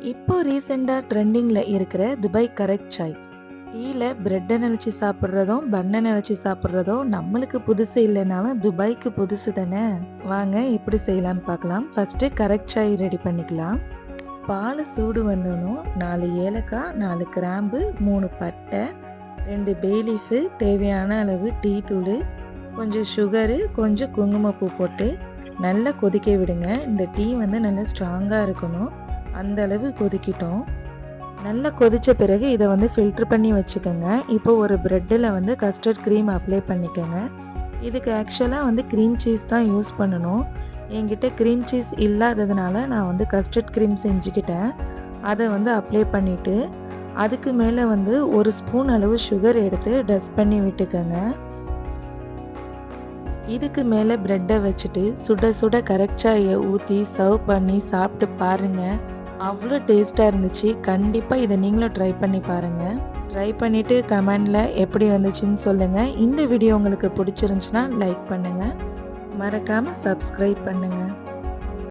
இப்போ ரீசெண்டா ட்ரெண்டிங்ல இருக்கிற துபாய் கரெக்ட் சாய். டீல பிரெட்டை நினைச்சு சாப்பிட்றதும் பன்னை நினைச்சு சாப்பிட்றதும் நம்மளுக்கு புதுசு இல்லைனாலும் துபாய்க்கு புதுசு தானே. வாங்க எப்படி செய்யலாம்னு பார்க்கலாம். ஃபர்ஸ்ட் கரெக்ட் சாய் ரெடி பண்ணிக்கலாம். பால் சூடு வந்தோன்னும் 4 ஏலக்காய், 4 கிராம்பு, 3 பட்டை, 2 பே லீஃபு, தேவையான அளவு டீ தூள், கொஞ்சம் சுகரு, கொஞ்சம் குங்குமப்பூ போட்டு நல்லா கொதிக்க விடுங்க. இந்த டீ வந்து நல்லா ஸ்ட்ராங்காக இருக்கணும். அந்த அளவு கொதிக்கிட்டோம். நல்லா கொதித்த பிறகு இதை வந்து ஃபில்ட்ரு பண்ணி வச்சுக்கோங்க. இப்போ ஒரு ப்ரெட்டில் வந்து கஸ்டர்ட் க்ரீம் அப்ளை பண்ணிக்கோங்க. இதுக்கு ஆக்சுவலாக வந்து க்ரீம் சீஸ் தான் யூஸ் பண்ணணும். என்கிட்ட க்ரீம் சீஸ் இல்லாததுனால நான் வந்து கஸ்டர்ட் க்ரீம் செஞ்சுக்கிட்டேன். அதை வந்து அப்ளை பண்ணிவிட்டு அதுக்கு மேலே வந்து 1 ஸ்பூன் அளவு சுகர் எடுத்து டஸ்ட் பண்ணி விட்டுக்கோங்க. இதுக்கு மேலே ப்ரெட்டை வச்சுட்டு சுட சுட கரெக்ட் சாயை ஊற்றி சர்வ் பண்ணி சாப்பிட்டு பாருங்கள். அவ்வளோ டேஸ்ட்டாக இருந்துச்சு. கண்டிப்பாக இதை நீங்களும் ட்ரை பண்ணி பாருங்கள். ட்ரை பண்ணிவிட்டு கமெண்டில் எப்படி வந்துச்சுன்னு சொல்லுங்கள். இந்த வீடியோ உங்களுக்கு பிடிச்சிருந்துச்சுன்னா லைக் பண்ணுங்கள். மறக்காமல் சப்ஸ்கிரைப் பண்ணுங்கள்.